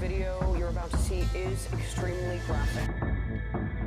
video you're about to see is extremely graphic.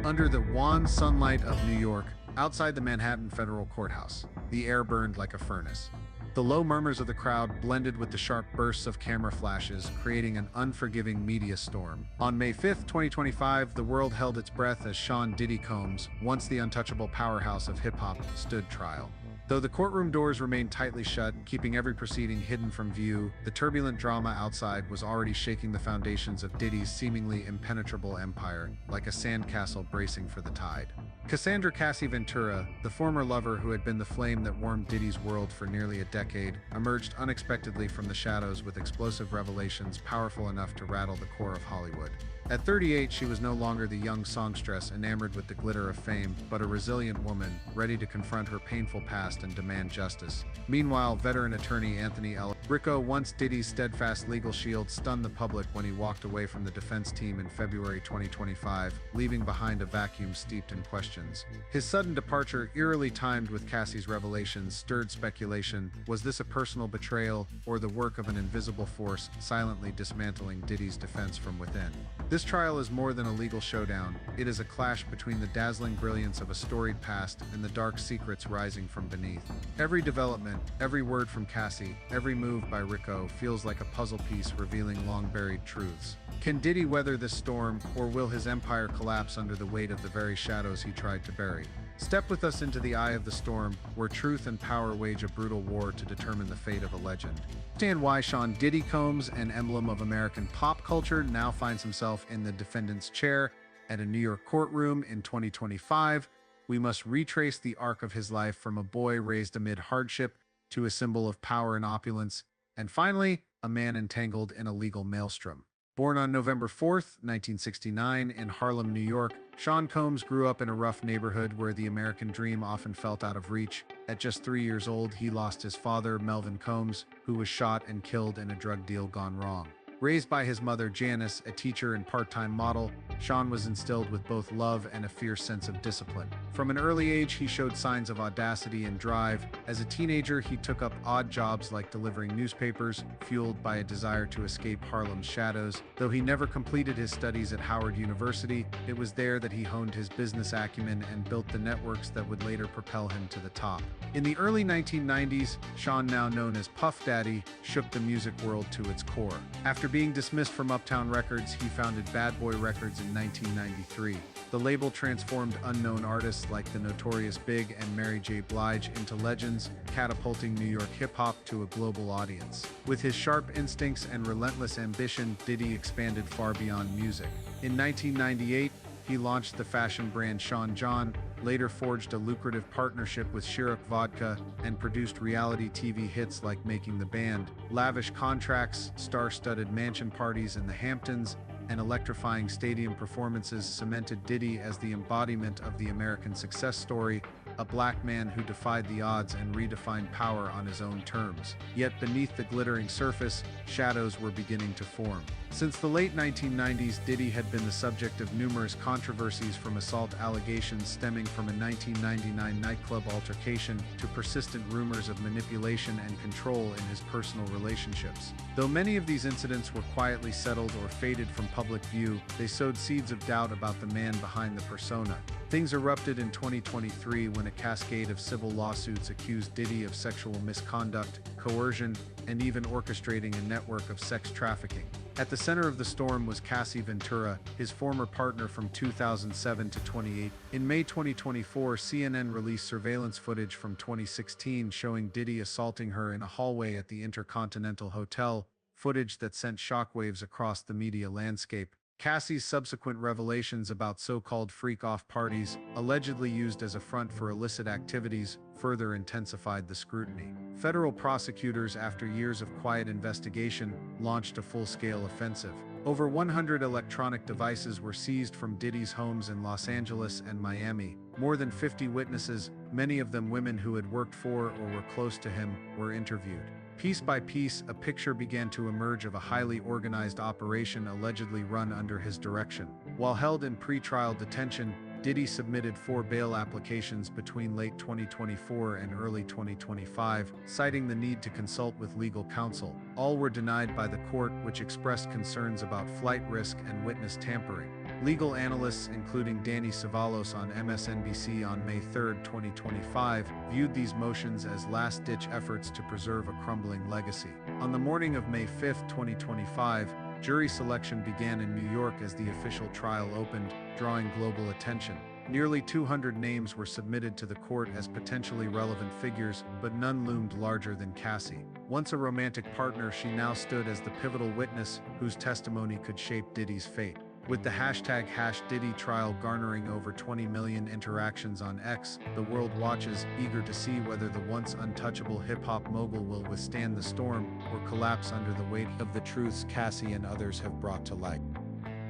Under the wan sunlight of New York, outside the Manhattan Federal Courthouse, the air burned like a furnace. The low murmurs of the crowd blended with the sharp bursts of camera flashes, creating an unforgiving media storm. On May 5th, 2025, the world held its breath as Sean Diddy Combs, once the untouchable powerhouse of hip-hop, stood trial. Though the courtroom doors remained tightly shut, keeping every proceeding hidden from view, the turbulent drama outside was already shaking the foundations of Diddy's seemingly impenetrable empire, like a sandcastle bracing for the tide. Cassandra Cassie Ventura, the former lover who had been the flame that warmed Diddy's world for nearly a decade, emerged unexpectedly from the shadows with explosive revelations powerful enough to rattle the core of Hollywood. At 38, she was no longer the young songstress enamored with the glitter of fame, but a resilient woman, ready to confront her painful past and demand justice. Meanwhile, veteran attorney Anthony L. Rico, once Diddy's steadfast legal shield, stunned the public when he walked away from the defense team in February 2025, leaving behind a vacuum steeped in questions. His sudden departure, eerily timed with Cassie's revelations, stirred speculation. Was this a personal betrayal, or the work of an invisible force silently dismantling Diddy's defense from within? This trial is more than a legal showdown. It is a clash between the dazzling brilliance of a storied past and the dark secrets rising from beneath. Every development, every word from Cassie, every move by Rico feels like a puzzle piece revealing long-buried truths. Can Diddy weather this storm, or will his empire collapse under the weight of the very shadows he tried to bury? Step with us into the eye of the storm, where truth and power wage a brutal war to determine the fate of a legend. Understand why Sean Diddy Combs, an emblem of American pop culture, now finds himself in the defendant's chair at a New York courtroom in 2025. We must retrace the arc of his life from a boy raised amid hardship to a symbol of power and opulence, and finally, a man entangled in a legal maelstrom. Born on November 4th, 1969, in Harlem, New York, Sean Combs grew up in a rough neighborhood where the American dream often felt out of reach. At just 3 years old, he lost his father, Melvin Combs, who was shot and killed in a drug deal gone wrong. Raised by his mother, Janice, a teacher and part-time model, Sean was instilled with both love and a fierce sense of discipline. From an early age, he showed signs of audacity and drive. As a teenager, he took up odd jobs like delivering newspapers, fueled by a desire to escape Harlem's shadows. Though he never completed his studies at Howard University, it was there that he honed his business acumen and built the networks that would later propel him to the top. In the early 1990s, Sean, now known as Puff Daddy, shook the music world to its core. After being dismissed from Uptown Records, he founded Bad Boy Records in 1993. The label transformed unknown artists like the Notorious Big and Mary J. Blige into legends, catapulting New York hip-hop to a global audience. With his sharp instincts and relentless ambition, Diddy expanded far beyond music. In 1998, he launched the fashion brand Sean John, later forged a lucrative partnership with Chirac Vodka, and produced reality TV hits like Making the Band. Lavish contracts, star-studded mansion parties in the Hamptons, and electrifying stadium performances cemented Diddy as the embodiment of the American success story, a black man who defied the odds and redefined power on his own terms. Yet beneath the glittering surface, shadows were beginning to form. Since the late 1990s, Diddy had been the subject of numerous controversies, from assault allegations stemming from a 1999 nightclub altercation to persistent rumors of manipulation and control in his personal relationships. Though many of these incidents were quietly settled or faded from public view, they sowed seeds of doubt about the man behind the persona. Things erupted in 2023 when a cascade of civil lawsuits accused Diddy of sexual misconduct, coercion, and even orchestrating a network of sex trafficking. At the center of the storm was Cassie Ventura, his former partner from 2007 to 2008. In May 2024, CNN released surveillance footage from 2016 showing Diddy assaulting her in a hallway at the Intercontinental Hotel, footage that sent shockwaves across the media landscape. Cassie's subsequent revelations about so-called freak-off parties, allegedly used as a front for illicit activities, further intensified the scrutiny. Federal prosecutors, after years of quiet investigation, launched a full-scale offensive. Over 100 electronic devices were seized from Diddy's homes in Los Angeles and Miami. More than 50 witnesses, many of them women who had worked for or were close to him, were interviewed. Piece by piece, a picture began to emerge of a highly organized operation allegedly run under his direction. While held in pre-trial detention, Diddy submitted 4 bail applications between late 2024 and early 2025, citing the need to consult with legal counsel. All were denied by the court, which expressed concerns about flight risk and witness tampering. Legal analysts, including Danny Cevallos on MSNBC on May 3, 2025, viewed these motions as last-ditch efforts to preserve a crumbling legacy. On the morning of May 5, 2025, jury selection began in New York as the official trial opened, drawing global attention. Nearly 200 names were submitted to the court as potentially relevant figures, but none loomed larger than Cassie. Once a romantic partner, she now stood as the pivotal witness whose testimony could shape Diddy's fate. With the hashtag #Diddy trial garnering over 20 million interactions on X, the world watches, eager to see whether the once untouchable hip-hop mogul will withstand the storm or collapse under the weight of the truths Cassie and others have brought to light.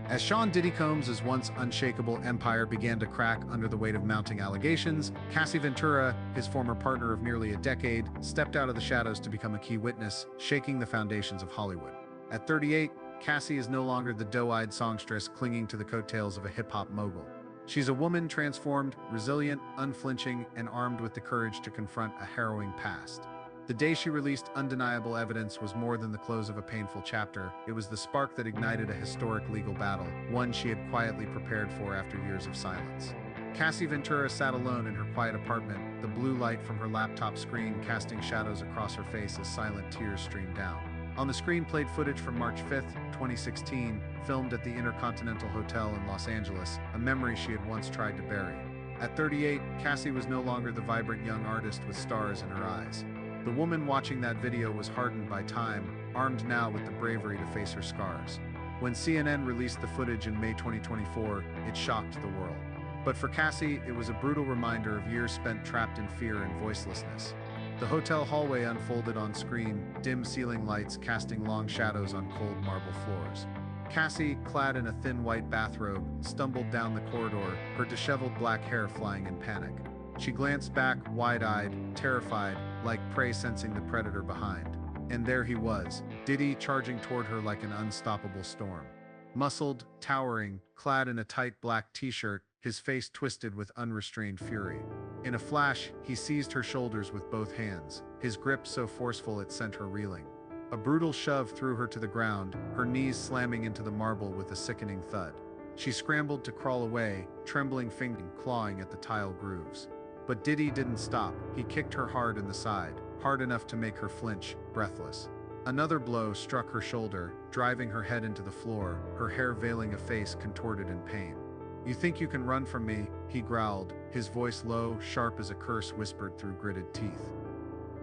As Sean Diddy Combs' once unshakable empire began to crack under the weight of mounting allegations, Cassie Ventura, his former partner of nearly a decade, stepped out of the shadows to become a key witness, shaking the foundations of Hollywood. At 38, Cassie is no longer the doe-eyed songstress clinging to the coattails of a hip-hop mogul. She's a woman transformed, resilient, unflinching, and armed with the courage to confront a harrowing past. The day she released undeniable evidence was more than the close of a painful chapter. It was the spark that ignited a historic legal battle, one she had quietly prepared for after years of silence. Cassie Ventura sat alone in her quiet apartment, the blue light from her laptop screen casting shadows across her face as silent tears streamed down. On the screen played footage from March 5, 2016, filmed at the Intercontinental Hotel in Los Angeles, a memory she had once tried to bury. At 38, Cassie was no longer the vibrant young artist with stars in her eyes. The woman watching that video was hardened by time, armed now with the bravery to face her scars. When CNN released the footage in May 2024, it shocked the world. But for Cassie, it was a brutal reminder of years spent trapped in fear and voicelessness. The hotel hallway unfolded on screen, dim ceiling lights casting long shadows on cold marble floors. Cassie, clad in a thin white bathrobe, stumbled down the corridor, her disheveled black hair flying in panic. She glanced back, wide-eyed, terrified, like prey sensing the predator behind. And there he was, Diddy charging toward her like an unstoppable storm. Muscled, towering, clad in a tight black t-shirt, his face twisted with unrestrained fury. In a flash, he seized her shoulders with both hands, his grip so forceful it sent her reeling. A brutal shove threw her to the ground, her knees slamming into the marble with a sickening thud. She scrambled to crawl away, trembling fingers clawing at the tile grooves. But Diddy didn't stop. He kicked her hard in the side, hard enough to make her flinch, breathless. Another blow struck her shoulder, driving her head into the floor, her hair veiling a face contorted in pain. "You think you can run from me?" he growled, his voice low, sharp as a curse whispered through gritted teeth.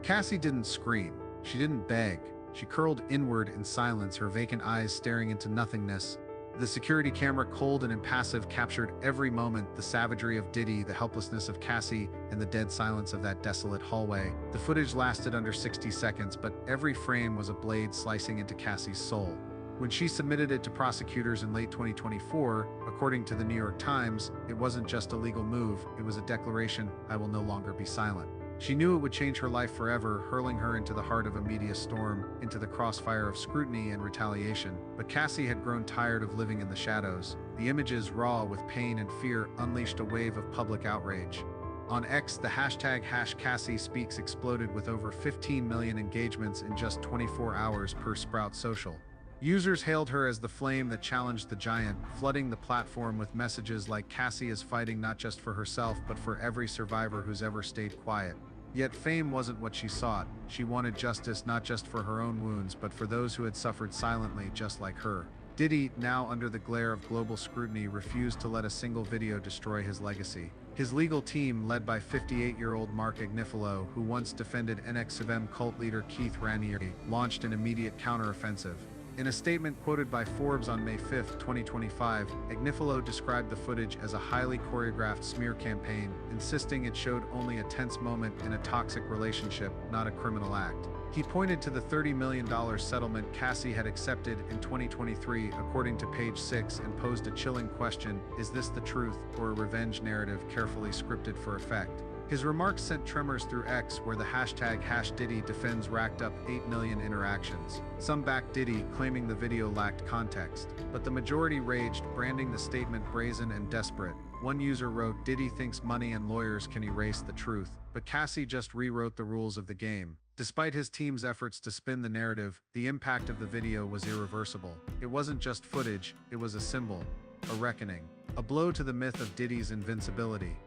Cassie didn't scream. She didn't beg. She curled inward in silence, her vacant eyes staring into nothingness. The security camera, cold and impassive, captured every moment, the savagery of Diddy, the helplessness of Cassie, and the dead silence of that desolate hallway. The footage lasted under 60 seconds, but every frame was a blade slicing into Cassie's soul. When she submitted it to prosecutors in late 2024, according to the New York Times, it wasn't just a legal move, it was a declaration, "I will no longer be silent." She knew it would change her life forever, hurling her into the heart of a media storm, into the crossfire of scrutiny and retaliation. But Cassie had grown tired of living in the shadows. The images, raw with pain and fear, unleashed a wave of public outrage. On X, the hashtag #CassieSpeaks exploded with over 15 million engagements in just 24 hours per Sprout Social. Users hailed her as the flame that challenged the giant, flooding the platform with messages like "Cassie is fighting not just for herself, but for every survivor who's ever stayed quiet." Yet fame wasn't what she sought. She wanted justice not just for her own wounds, but for those who had suffered silently just like her. Diddy, now under the glare of global scrutiny, refused to let a single video destroy his legacy. His legal team, led by 58-year-old Mark Agnifilo, who once defended NXIVM cult leader Keith Raniere, launched an immediate counteroffensive. In a statement quoted by Forbes on May 5, 2025, Agnifilo described the footage as a highly choreographed smear campaign, insisting it showed only a tense moment in a toxic relationship, not a criminal act. He pointed to the $30 million settlement Cassie had accepted in 2023, according to Page 6, and posed a chilling question: is this the truth, or a revenge narrative carefully scripted for effect? His remarks sent tremors through X, where the hashtag #DiddyDefends racked up 8 million interactions. Some backed Diddy, claiming the video lacked context, but the majority raged, branding the statement brazen and desperate. One user wrote, "Diddy thinks money and lawyers can erase the truth, but Cassie just rewrote the rules of the game." Despite his team's efforts to spin the narrative, the impact of the video was irreversible. It wasn't just footage, it was a symbol, a reckoning, a blow to the myth of Diddy's invincibility.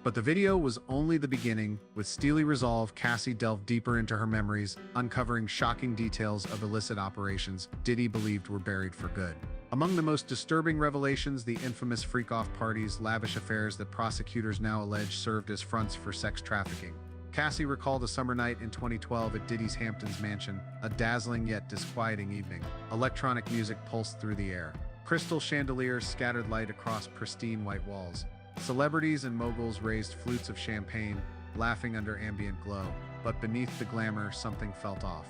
But the video was only the beginning. With steely resolve, Cassie delved deeper into her memories, uncovering shocking details of illicit operations Diddy believed were buried for good. Among the most disturbing revelations, the infamous freak-off parties, lavish affairs that prosecutors now allege served as fronts for sex trafficking. Cassie recalled a summer night in 2012 at Diddy's Hamptons mansion, a dazzling yet disquieting evening. Electronic music pulsed through the air. Crystal chandeliers scattered light across pristine white walls. Celebrities and moguls raised flutes of champagne, laughing under ambient glow. But beneath the glamour, something felt off.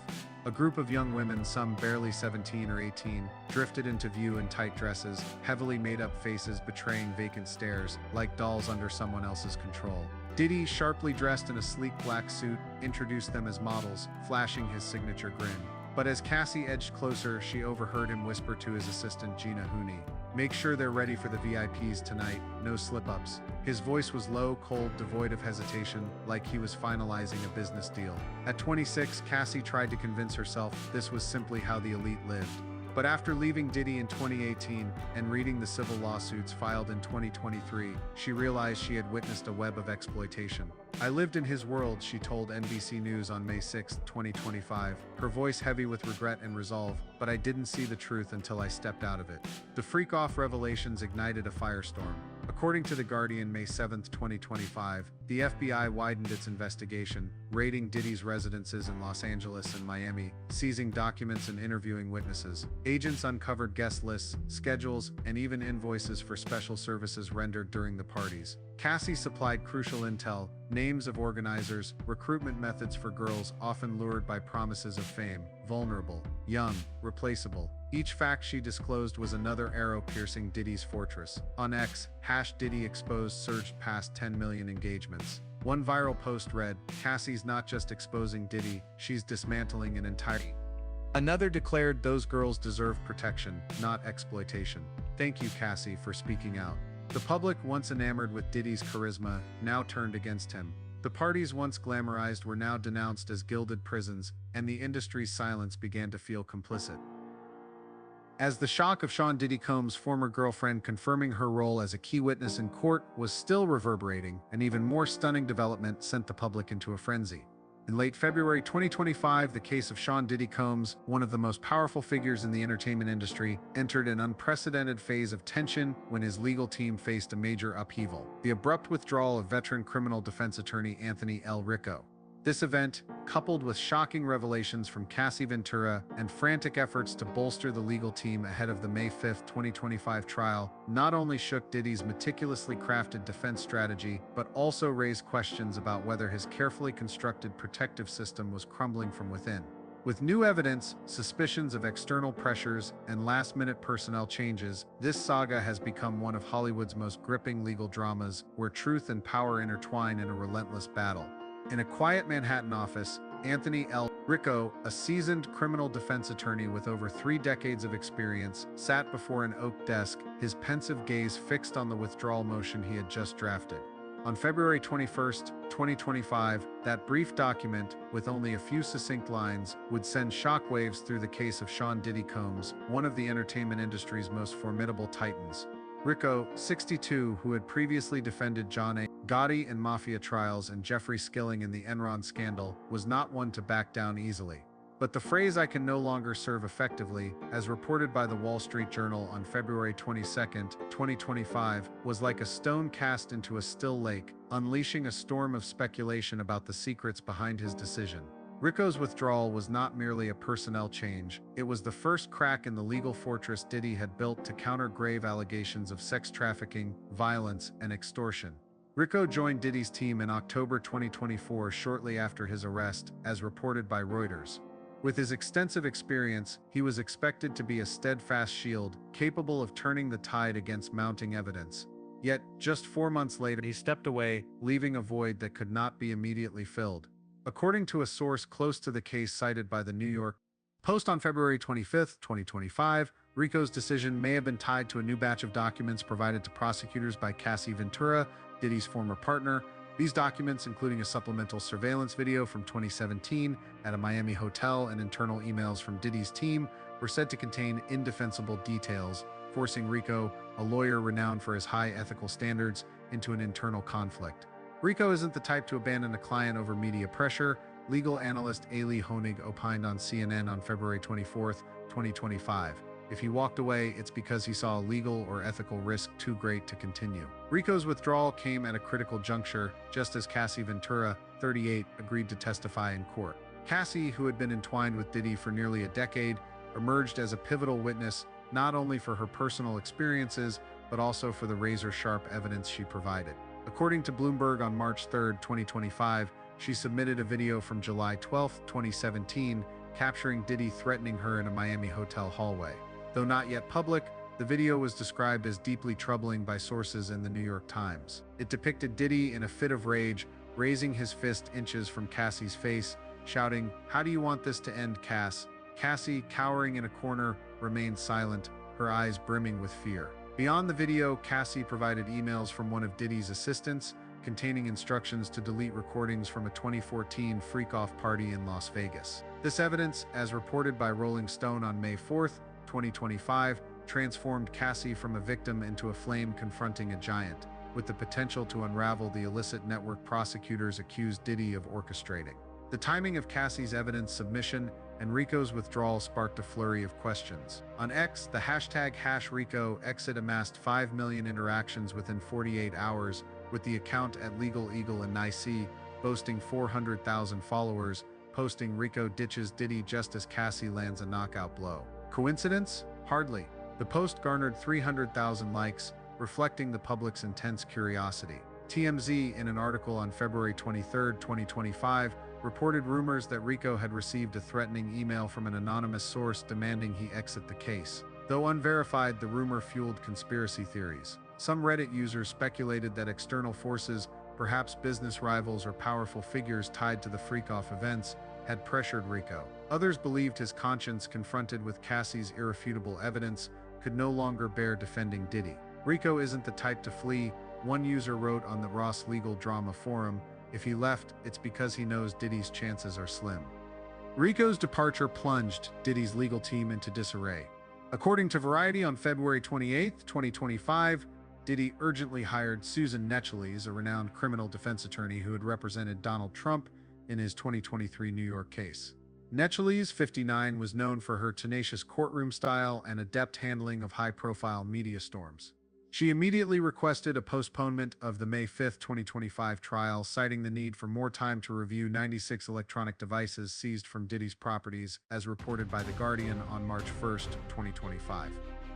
A group of young women, some barely 17 or 18, drifted into view in tight dresses, heavily made-up faces betraying vacant stares, like dolls under someone else's control. Diddy, sharply dressed in a sleek black suit, introduced them as models, flashing his signature grin. But as Cassie edged closer, she overheard him whisper to his assistant Gina Hooney, "Make sure they're ready for the VIPs tonight, no slip-ups." His voice was low, cold, devoid of hesitation, like he was finalizing a business deal. At 26, Cassie tried to convince herself this was simply how the elite lived. But after leaving Diddy in 2018 and reading the civil lawsuits filed in 2023, she realized she had witnessed a web of exploitation. "I lived in his world," she told NBC News on May 6, 2025, her voice heavy with regret and resolve, "but I didn't see the truth until I stepped out of it." The freak-off revelations ignited a firestorm. According to The Guardian, May 7, 2025, the FBI widened its investigation, raiding Diddy's residences in Los Angeles and Miami, seizing documents and interviewing witnesses. Agents uncovered guest lists, schedules, and even invoices for special services rendered during the parties. Cassie supplied crucial intel, names of organizers, recruitment methods for girls often lured by promises of fame, vulnerable, young, replaceable. Each fact she disclosed was another arrow piercing Diddy's fortress. On X, #Diddy Exposed surged past 10 million engagements. One viral post read, "Cassie's not just exposing Diddy, she's dismantling an entire..." Another declared, "Those girls deserve protection, not exploitation." Thank you, Cassie, for speaking out. The public, once enamored with Diddy's charisma, now turned against him. The parties once glamorized were now denounced as gilded prisons, and the industry's silence began to feel complicit. As the shock of Sean Diddy Combs' former girlfriend confirming her role as a key witness in court was still reverberating, an even more stunning development sent the public into a frenzy. In late February 2025, the case of Sean Diddy Combs, one of the most powerful figures in the entertainment industry, entered an unprecedented phase of tension when his legal team faced a major upheaval: the abrupt withdrawal of veteran criminal defense attorney Anthony L. Ricco. This event, coupled with shocking revelations from Cassie Ventura and frantic efforts to bolster the legal team ahead of the May 5, 2025 trial, not only shook Diddy's meticulously crafted defense strategy, but also raised questions about whether his carefully constructed protective system was crumbling from within. With new evidence, suspicions of external pressures, and last-minute personnel changes, this saga has become one of Hollywood's most gripping legal dramas, where truth and power intertwine in a relentless battle. In a quiet Manhattan office, Anthony L. Ricco, a seasoned criminal defense attorney with over 3 decades of experience, sat before an oak desk, his pensive gaze fixed on the withdrawal motion he had just drafted. On February 21, 2025, that brief document, with only a few succinct lines, would send shockwaves through the case of Sean Diddy Combs, one of the entertainment industry's most formidable titans. Ricco, 62, who had previously defended John A. Gotti in mafia trials and Jeffrey Skilling in the Enron scandal, was not one to back down easily. But the phrase "I can no longer serve effectively," as reported by the Wall Street Journal on February 22, 2025, was like a stone cast into a still lake, unleashing a storm of speculation about the secrets behind his decision. Ricco's withdrawal was not merely a personnel change, it was the first crack in the legal fortress Diddy had built to counter grave allegations of sex trafficking, violence, and extortion. Ricco joined Diddy's team in October 2024, shortly after his arrest, as reported by Reuters. With his extensive experience, he was expected to be a steadfast shield, capable of turning the tide against mounting evidence. Yet, just 4 months later, he stepped away, leaving a void that could not be immediately filled. According to a source close to the case cited by the New York Post on February 25, 2025, Rico's decision may have been tied to a new batch of documents provided to prosecutors by Cassie Ventura, Diddy's former partner. These documents, including a supplemental surveillance video from 2017 at a Miami hotel and internal emails from Diddy's team, were said to contain indefensible details, forcing Rico, a lawyer renowned for his high ethical standards, into an internal conflict. Rico isn't the type to abandon a client over media pressure, legal analyst Ailey Honig opined on CNN on February 24, 2025. If he walked away, it's because he saw a legal or ethical risk too great to continue. Rico's withdrawal came at a critical juncture, just as Cassie Ventura, 38, agreed to testify in court. Cassie, who had been entwined with Diddy for nearly a decade, emerged as a pivotal witness not only for her personal experiences, but also for the razor-sharp evidence she provided. According to Bloomberg on March 3, 2025, she submitted a video from July 12, 2017, capturing Diddy threatening her in a Miami hotel hallway. Though not yet public, the video was described as deeply troubling by sources in the New York Times. It depicted Diddy in a fit of rage, raising his fist inches from Cassie's face, shouting, "How do you want this to end, Cass?" Cassie, cowering in a corner, remained silent, her eyes brimming with fear. Beyond the video, Cassie provided emails from one of Diddy's assistants, containing instructions to delete recordings from a 2014 freak-off party in Las Vegas. This evidence, as reported by Rolling Stone on May 4, 2025, transformed Cassie from a victim into a flame confronting a giant, with the potential to unravel the illicit network prosecutors accused Diddy of orchestrating. The timing of Cassie's evidence submission and Rico's withdrawal sparked a flurry of questions. On X, the hashtag #RicoExit amassed 5 million interactions within 48 hours, with the account at Legal Eagle in Nice boasting 400,000 followers, posting Rico ditches Diddy just as Cassie lands a knockout blow. Coincidence? Hardly. The post garnered 300,000 likes, reflecting the public's intense curiosity. TMZ, in an article on February 23, 2025, reported rumors that Rico had received a threatening email from an anonymous source demanding he exit the case. Though unverified, the rumor fueled conspiracy theories. Some Reddit users speculated that external forces, perhaps business rivals or powerful figures tied to the freak-off events, had pressured Rico. Others believed his conscience, confronted with Cassie's irrefutable evidence, could no longer bear defending Diddy. Rico isn't the type to flee, one user wrote on the Ross Legal Drama Forum. If he left, it's because he knows Diddy's chances are slim. Rico's departure plunged Diddy's legal team into disarray. According to Variety on February 28, 2025, Diddy urgently hired Susan Necheles, a renowned criminal defense attorney who had represented Donald Trump in his 2023 New York case. Necheles, 59, was known for her tenacious courtroom style and adept handling of high-profile media storms. She immediately requested a postponement of the May 5, 2025 trial, citing the need for more time to review 96 electronic devices seized from Diddy's properties, as reported by The Guardian on March 1, 2025.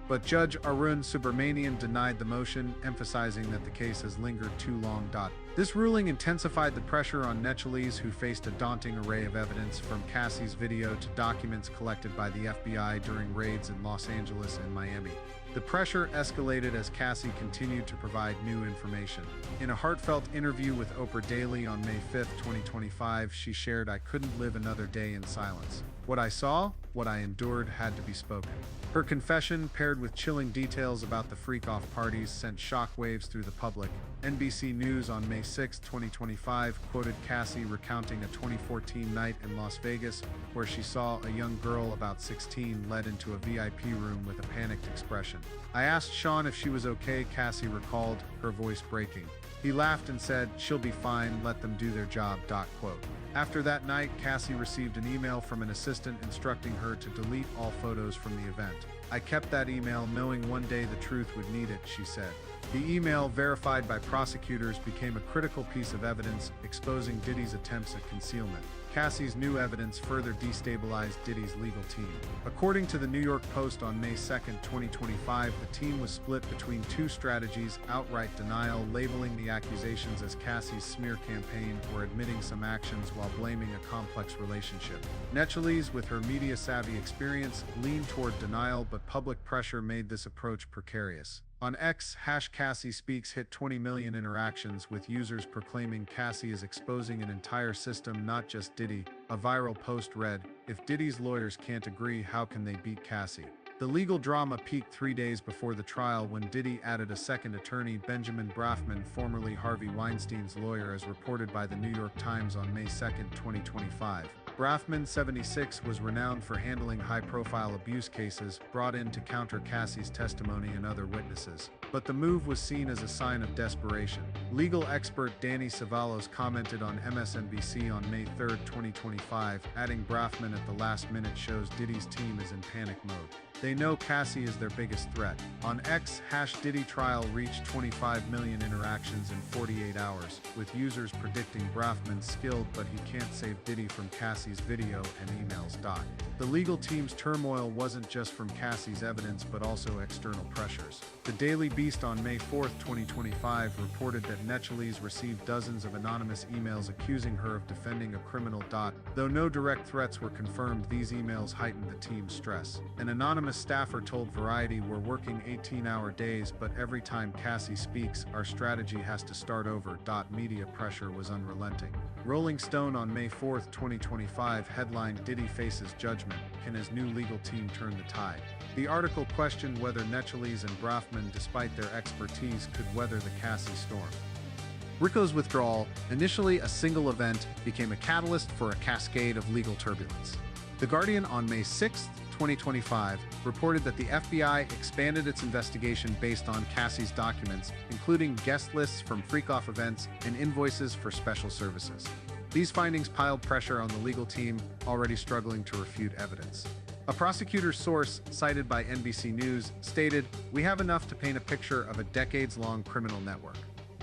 But Judge Arun Subramanian denied the motion, emphasizing that the case has lingered too long. This ruling intensified the pressure on Necheles, who faced a daunting array of evidence, from Cassie's video to documents collected by the FBI during raids in Los Angeles and Miami. The pressure escalated as Cassie continued to provide new information. In a heartfelt interview with Oprah Daily on May 5, 2025, she shared, "I couldn't live another day in silence. What I saw, what I endured, had to be spoken." Her confession, paired with chilling details about the freak-off parties, sent shockwaves through the public. NBC News on May 6, 2025, quoted Cassie recounting a 2014 night in Las Vegas where she saw a young girl about 16 led into a VIP room with a panicked expression. "I asked Sean if she was okay," Cassie recalled, her voice breaking. "He laughed and said, 'She'll be fine, let them do their job.'" Quote. After that night, Cassie received an email from an assistant instructing her to delete all photos from the event. "I kept that email knowing one day the truth would need it," she said. The email, verified by prosecutors, became a critical piece of evidence, exposing Diddy's attempts at concealment. Cassie's new evidence further destabilized Diddy's legal team. According to the New York Post on May 2, 2025, the team was split between two strategies: outright denial, labeling the accusations as Cassie's smear campaign, or admitting some actions while blaming a complex relationship. Necheles, with her media-savvy experience, leaned toward denial, but public pressure made this approach precarious. On X, #CassieSpeaks hit 20 million interactions, with users proclaiming Cassie is exposing an entire system, not just Diddy. A viral post read, "If Diddy's lawyers can't agree, how can they beat Cassie?" The legal drama peaked 3 days before the trial when Diddy added a second attorney, Benjamin Brafman, formerly Harvey Weinstein's lawyer, as reported by the New York Times on May 2, 2025. Brafman, 76, was renowned for handling high-profile abuse cases brought in to counter Cassie's testimony and other witnesses. But the move was seen as a sign of desperation. Legal expert Danny Cevallos commented on MSNBC on May 3, 2025, adding Brafman at the last minute shows Diddy's team is in panic mode. They know Cassie is their biggest threat. On X, *Diddy trial reached 25 million interactions in 48 hours, with users predicting Brafman's skilled but he can't save Diddy from Cassie's video and emails. The legal team's turmoil wasn't just from Cassie's evidence but also external pressures. The Daily Beast on May 4, 2025 reported that Nechelise received dozens of anonymous emails accusing her of defending a criminal. Though no direct threats were confirmed, these emails heightened the team's stress. An anonymous staffer told Variety, "We're working 18-hour days, but every time Cassie speaks, our strategy has to start over." Media pressure was unrelenting. Rolling Stone on May 4, 2025 headlined, "Diddy faces judgment. Can his new legal team turn the tide?" The article questioned whether Nechelise and Brafman, despite their expertise, could weather the Cassie storm. Rico's withdrawal, initially a single event, became a catalyst for a cascade of legal turbulence. The Guardian on May 6, 2025, reported that the FBI expanded its investigation based on Cassie's documents, including guest lists from freak-off events and invoices for special services. These findings piled pressure on the legal team, already struggling to refute evidence. A prosecutor's source, cited by NBC News, stated, "We have enough to paint a picture of a decades-long criminal network."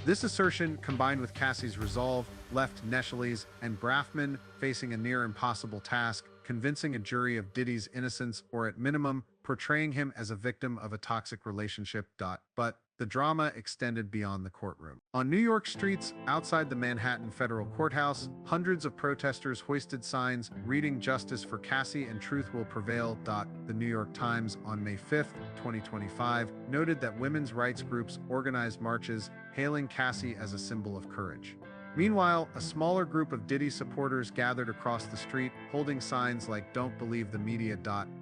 This assertion, combined with Cassie's resolve, left Nechelise and Brafman facing a near-impossible task, convincing a jury of Diddy's innocence or, at minimum, portraying him as a victim of a toxic relationship. But the drama extended beyond the courtroom. On New York streets outside the Manhattan Federal Courthouse, hundreds of protesters hoisted signs reading "Justice for Cassie and Truth Will Prevail." The New York Times on May 5, 2025, noted that women's rights groups organized marches hailing Cassie as a symbol of courage. Meanwhile, a smaller group of Diddy supporters gathered across the street, holding signs like "Don't Believe the Media."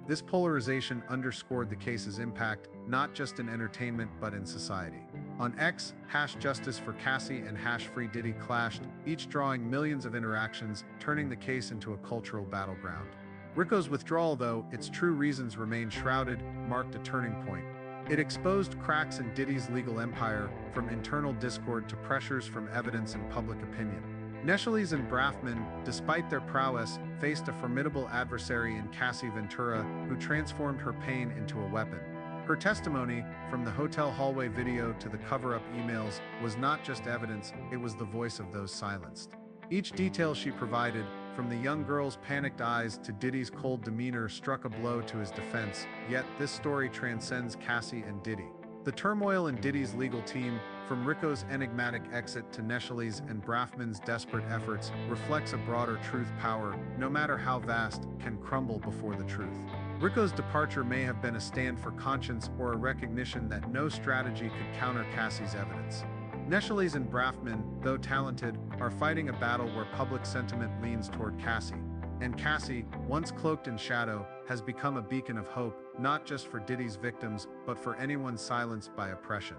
This polarization underscored the case's impact, not just in entertainment but in society. On X, #Justice for Cassie and #Free Diddy clashed, each drawing millions of interactions, turning the case into a cultural battleground. Rico's withdrawal, though its true reasons remained shrouded, marked a turning point. It exposed cracks in Diddy's legal empire, from internal discord to pressures from evidence and public opinion. Nechelise and Brafman, despite their prowess, faced a formidable adversary in Cassie Ventura, who transformed her pain into a weapon. Her testimony, from the hotel hallway video to the cover-up emails, was not just evidence, it was the voice of those silenced. Each detail she provided, from the young girl's panicked eyes to Diddy's cold demeanor, struck a blow to his defense, yet this story transcends Cassie and Diddy. The turmoil in Diddy's legal team, from Rico's enigmatic exit to Nechelise and Brafman's desperate efforts, reflects a broader truth: power, no matter how vast, can crumble before the truth. Rico's departure may have been a stand for conscience or a recognition that no strategy could counter Cassie's evidence. Nechelise and Brafman, though talented, are fighting a battle where public sentiment leans toward Cassie. And Cassie, once cloaked in shadow, has become a beacon of hope, not just for Diddy's victims, but for anyone silenced by oppression.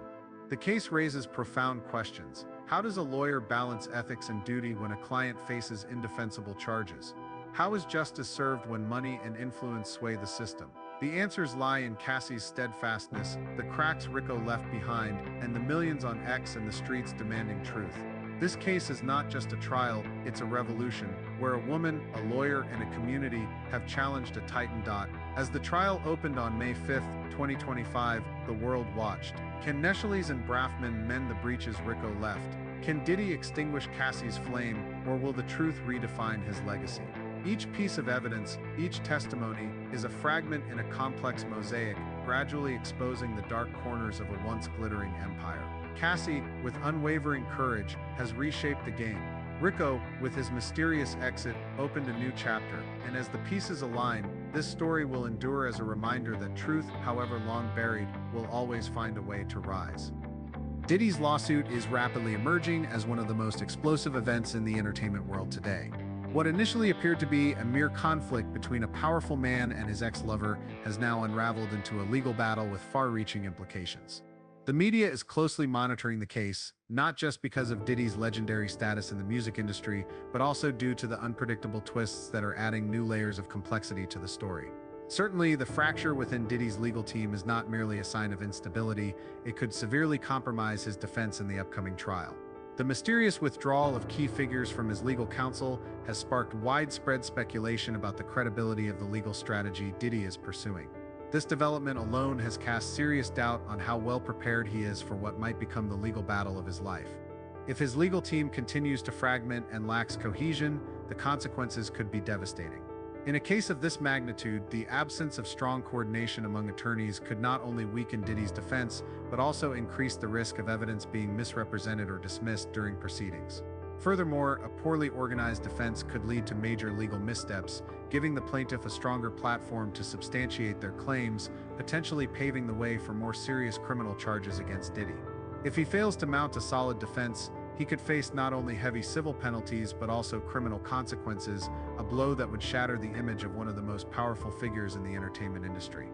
The case raises profound questions. How does a lawyer balance ethics and duty when a client faces indefensible charges? How is justice served when money and influence sway the system? The answers lie in Cassie's steadfastness, the cracks Rico left behind, and the millions on X and the streets demanding truth. This case is not just a trial, it's a revolution, where a woman, a lawyer, and a community have challenged a titan. As the trial opened on May 5, 2025, the world watched. Can Nechelise and Brafman mend the breaches Rico left? Can Diddy extinguish Cassie's flame, or will the truth redefine his legacy? Each piece of evidence, each testimony, is a fragment in a complex mosaic, gradually exposing the dark corners of a once glittering empire. Cassie, with unwavering courage, has reshaped the game. Rico, with his mysterious exit, opened a new chapter, and as the pieces align, this story will endure as a reminder that truth, however long buried, will always find a way to rise. Diddy's lawsuit is rapidly emerging as one of the most explosive events in the entertainment world today. What initially appeared to be a mere conflict between a powerful man and his ex-lover has now unraveled into a legal battle with far-reaching implications. The media is closely monitoring the case, not just because of Diddy's legendary status in the music industry, but also due to the unpredictable twists that are adding new layers of complexity to the story. Certainly, the fracture within Diddy's legal team is not merely a sign of instability, it could severely compromise his defense in the upcoming trial. The mysterious withdrawal of key figures from his legal counsel has sparked widespread speculation about the credibility of the legal strategy Diddy is pursuing. This development alone has cast serious doubt on how well prepared he is for what might become the legal battle of his life. If his legal team continues to fragment and lacks cohesion, the consequences could be devastating. In a case of this magnitude, the absence of strong coordination among attorneys could not only weaken Diddy's defense, but also increase the risk of evidence being misrepresented or dismissed during proceedings. Furthermore, a poorly organized defense could lead to major legal missteps, giving the plaintiff a stronger platform to substantiate their claims, potentially paving the way for more serious criminal charges against Diddy. If he fails to mount a solid defense, he could face not only heavy civil penalties but also criminal consequences, a blow that would shatter the image of one of the most powerful figures in the entertainment industry.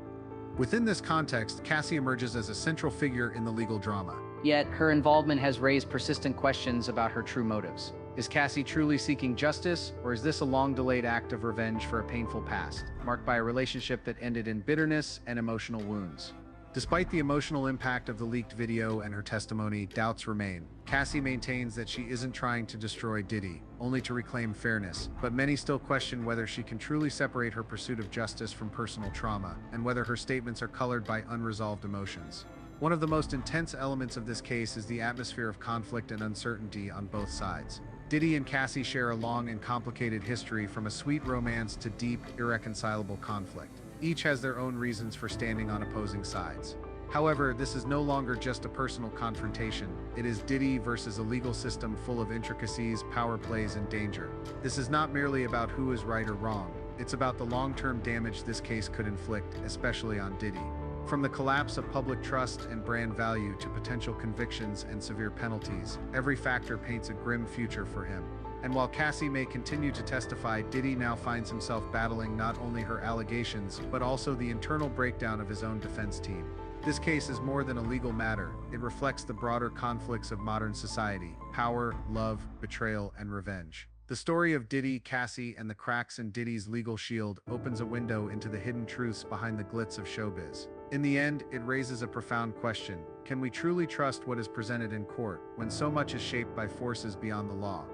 Within this context, Cassie emerges as a central figure in the legal drama. Yet, her involvement has raised persistent questions about her true motives. Is Cassie truly seeking justice, or is this a long-delayed act of revenge for a painful past, marked by a relationship that ended in bitterness and emotional wounds? Despite the emotional impact of the leaked video and her testimony, doubts remain. Cassie maintains that she isn't trying to destroy Diddy, only to reclaim fairness, but many still question whether she can truly separate her pursuit of justice from personal trauma, and whether her statements are colored by unresolved emotions. One of the most intense elements of this case is the atmosphere of conflict and uncertainty on both sides. Diddy and Cassie share a long and complicated history, from a sweet romance to deep, irreconcilable conflict. Each has their own reasons for standing on opposing sides. However, this is no longer just a personal confrontation. It is Diddy versus a legal system full of intricacies, power plays, and danger. This is not merely about who is right or wrong. It's about the long-term damage this case could inflict, especially on Diddy. From the collapse of public trust and brand value to potential convictions and severe penalties, every factor paints a grim future for him. And while Cassie may continue to testify, Diddy now finds himself battling not only her allegations, but also the internal breakdown of his own defense team. This case is more than a legal matter. It reflects the broader conflicts of modern society: power, love, betrayal, and revenge. The story of Diddy, Cassie, and the cracks in Diddy's legal shield opens a window into the hidden truths behind the glitz of showbiz. In the end, it raises a profound question: can we truly trust what is presented in court, when so much is shaped by forces beyond the law?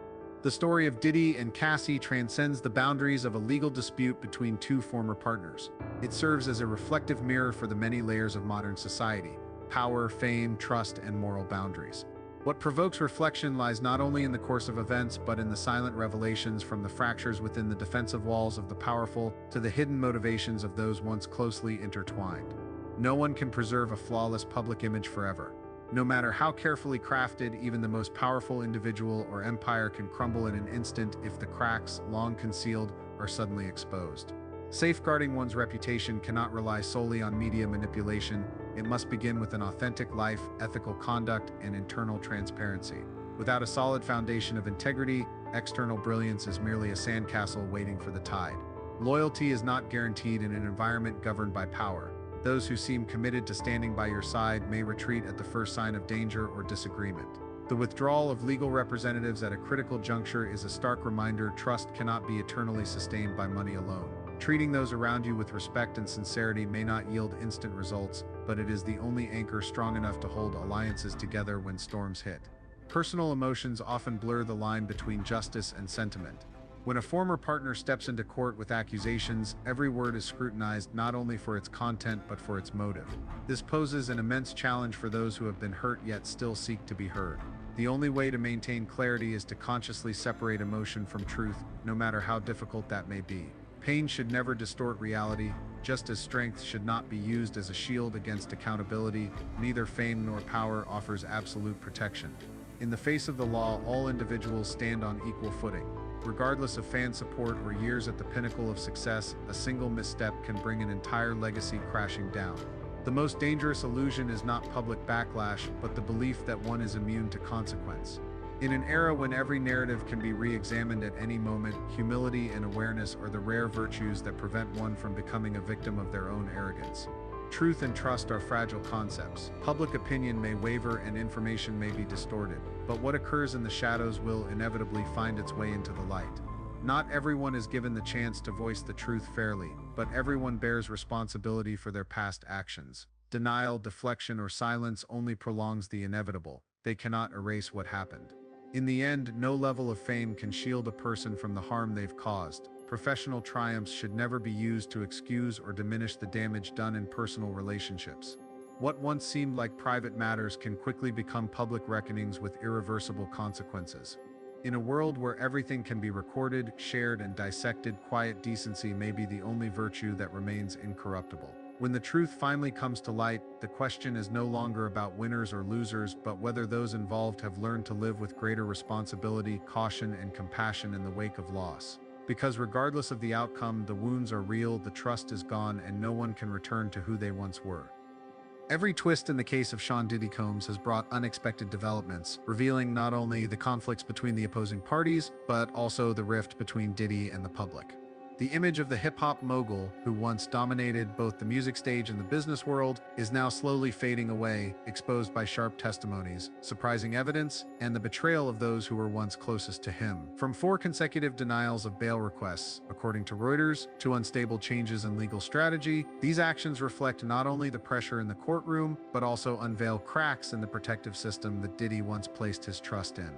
The story of Diddy and Cassie transcends the boundaries of a legal dispute between two former partners. It serves as a reflective mirror for the many layers of modern society: power, fame, trust, and moral boundaries. What provokes reflection lies not only in the course of events, but in the silent revelations, from the fractures within the defensive walls of the powerful to the hidden motivations of those once closely intertwined. No one can preserve a flawless public image forever. No matter how carefully crafted, even the most powerful individual or empire can crumble in an instant if the cracks, long concealed, are suddenly exposed. Safeguarding one's reputation cannot rely solely on media manipulation. It must begin with an authentic life, ethical conduct, and internal transparency. Without a solid foundation of integrity, external brilliance is merely a sandcastle waiting for the tide. Loyalty is not guaranteed in an environment governed by power. Those who seem committed to standing by your side may retreat at the first sign of danger or disagreement. The withdrawal of legal representatives at a critical juncture is a stark reminder: trust cannot be eternally sustained by money alone. Treating those around you with respect and sincerity may not yield instant results, but it is the only anchor strong enough to hold alliances together when storms hit. Personal emotions often blur the line between justice and sentiment. When a former partner steps into court with accusations, every word is scrutinized not only for its content but for its motive. This poses an immense challenge for those who have been hurt yet still seek to be heard. The only way to maintain clarity is to consciously separate emotion from truth, no matter how difficult that may be. Pain should never distort reality, just as strength should not be used as a shield against accountability. Neither fame nor power offers absolute protection. In the face of the law, all individuals stand on equal footing. Regardless of fan support or years at the pinnacle of success, a single misstep can bring an entire legacy crashing down. The most dangerous illusion is not public backlash, but the belief that one is immune to consequence. In an era when every narrative can be re-examined at any moment, humility and awareness are the rare virtues that prevent one from becoming a victim of their own arrogance. Truth and trust are fragile concepts. Public opinion may waver and information may be distorted, but what occurs in the shadows will inevitably find its way into the light. Not everyone is given the chance to voice the truth fairly, but everyone bears responsibility for their past actions. Denial, deflection, or silence only prolongs the inevitable. They cannot erase what happened. In the end, no level of fame can shield a person from the harm they've caused. Professional triumphs should never be used to excuse or diminish the damage done in personal relationships. What once seemed like private matters can quickly become public reckonings with irreversible consequences. In a world where everything can be recorded, shared, and dissected, quiet decency may be the only virtue that remains incorruptible. When the truth finally comes to light, the question is no longer about winners or losers, but whether those involved have learned to live with greater responsibility, caution, and compassion in the wake of loss. Because regardless of the outcome, the wounds are real, the trust is gone, and no one can return to who they once were. Every twist in the case of Sean Diddy Combs has brought unexpected developments, revealing not only the conflicts between the opposing parties, but also the rift between Diddy and the public. The image of the hip-hop mogul, who once dominated both the music stage and the business world, is now slowly fading away, exposed by sharp testimonies, surprising evidence, and the betrayal of those who were once closest to him. From 4 consecutive denials of bail requests, according to Reuters, to unstable changes in legal strategy, these actions reflect not only the pressure in the courtroom, but also unveil cracks in the protective system that Diddy once placed his trust in.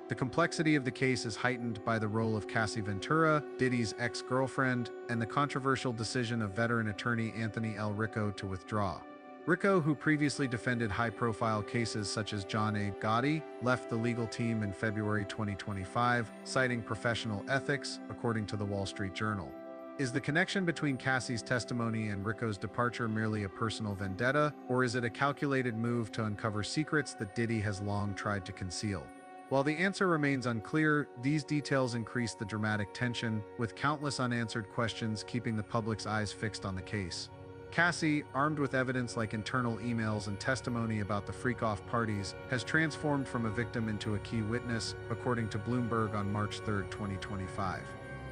The complexity of the case is heightened by the role of Cassie Ventura, Diddy's ex-girlfriend, and the controversial decision of veteran attorney Anthony L. Ricco to withdraw. Ricco, who previously defended high-profile cases such as John A. Gotti, left the legal team in February 2025, citing professional ethics, according to the Wall Street Journal. Is the connection between Cassie's testimony and Ricco's departure merely a personal vendetta, or is it a calculated move to uncover secrets that Diddy has long tried to conceal? While the answer remains unclear, these details increase the dramatic tension, with countless unanswered questions keeping the public's eyes fixed on the case. Cassie, armed with evidence like internal emails and testimony about the freak-off parties, has transformed from a victim into a key witness, according to Bloomberg on March 3, 2025.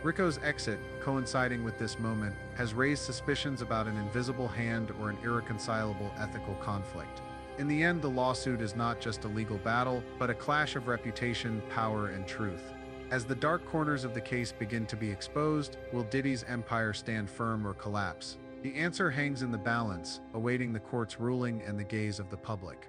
Ricco's exit, coinciding with this moment, has raised suspicions about an invisible hand or an irreconcilable ethical conflict. In the end, the lawsuit is not just a legal battle, but a clash of reputation, power, and truth. As the dark corners of the case begin to be exposed, will Diddy's empire stand firm or collapse? The answer hangs in the balance, awaiting the court's ruling and the gaze of the public.